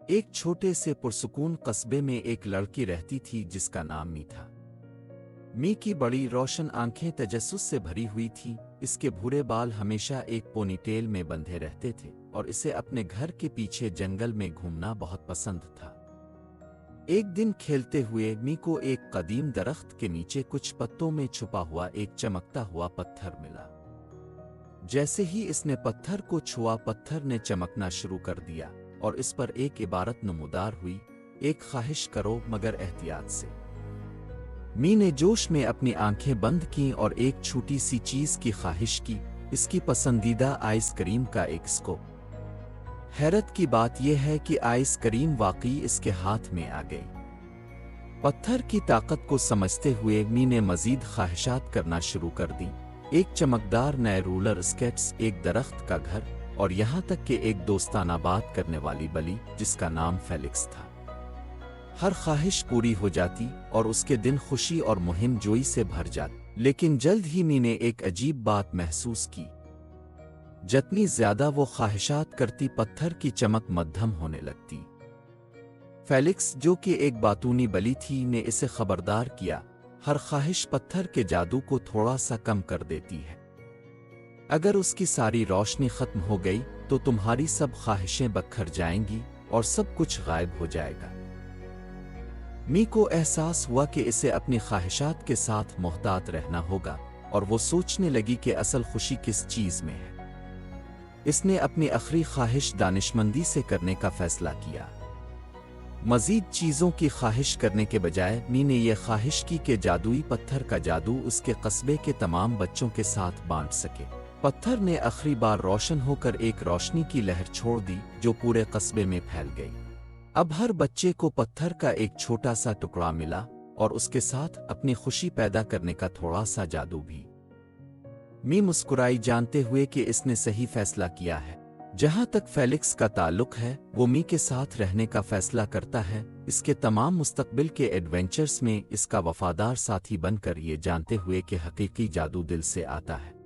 ایک چھوٹے سے پرسکون قصبے میں ایک لڑکی رہتی تھی جس کا نام می تھا۔ می کی بڑی روشن آنکھیں تجسس سے بھری ہوئی تھیں، اس کے بھورے بال ہمیشہ ایک پونی ٹیل میں بندھے رہتے تھے اور اسے اپنے گھر کے پیچھے جنگل میں گھومنا بہت پسند تھا۔ ایک دن کھیلتے ہوئے می کو ایک قدیم درخت کے نیچے کچھ پتوں میں چھپا ہوا ایک چمکتا ہوا پتھر ملا۔ جیسے ہی اس نے پتھر کو چھوا، پتھر نے چمکنا شروع کر دیا اور اس پر ایک عبارت نمودار ہوئی: ایک خواہش کرو مگر احتیاط سے۔ می نے جوش میں اپنی آنکھیں بند کیں اور ایک چھوٹی سی چیز کی خواہش کی، اس کی پسندیدہ آئس کریم کا ایک سکوپ۔ حیرت کی بات یہ ہے کہ آئس کریم واقعی اس کے ہاتھ میں آ گئی۔ پتھر کی طاقت کو سمجھتے ہوئے می نے مزید خواہشات کرنا شروع کر دی: ایک چمکدار نئے رولر اسکیٹس، ایک درخت کا گھر، اور یہاں تک کہ ایک دوستانہ بات کرنے والی بلی جس کا نام فیلکس تھا۔ ہر خواہش پوری ہو جاتی اور اس کے دن خوشی اور مہم جوئی سے بھر جاتے، لیکن جلد ہی می نے ایک عجیب بات محسوس کی۔ جتنی زیادہ وہ خواہشات کرتی، پتھر کی چمک مدھم ہونے لگتی۔ فیلکس، جو کہ ایک باتونی بلی تھی، نے اسے خبردار کیا: ہر خواہش پتھر کے جادو کو تھوڑا سا کم کر دیتی ہے۔ اگر اس کی ساری روشنی ختم ہو گئی تو تمہاری سب خواہشیں بکھر جائیں گی اور سب کچھ غائب ہو جائے گا۔ می کو احساس ہوا کہ اسے اپنی خواہشات کے ساتھ محتاط رہنا ہوگا، اور وہ سوچنے لگی کہ اصل خوشی کس چیز میں ہے۔ اس نے اپنی آخری خواہش دانشمندی سے کرنے کا فیصلہ کیا۔ مزید چیزوں کی خواہش کرنے کے بجائے می نے یہ خواہش کی کہ جادوئی پتھر کا جادو اس کے قصبے کے تمام بچوں کے ساتھ بانٹ سکے۔ پتھر نے آخری بار روشن ہو کر ایک روشنی کی لہر چھوڑ دی جو پورے قصبے میں پھیل گئی۔ اب ہر بچے کو پتھر کا ایک چھوٹا سا ٹکڑا ملا اور اس کے ساتھ اپنی خوشی پیدا کرنے کا تھوڑا سا جادو بھی۔ می مسکرائی، جانتے ہوئے کہ اس نے صحیح فیصلہ کیا ہے۔ جہاں تک فیلکس کا تعلق ہے، وہ می کے ساتھ رہنے کا فیصلہ کرتا ہے، اس کے تمام مستقبل کے ایڈونچرز میں اس کا وفادار ساتھی بن کر، یہ جانتے ہوئے کہ حقیقی جادو دل سے آتا ہے۔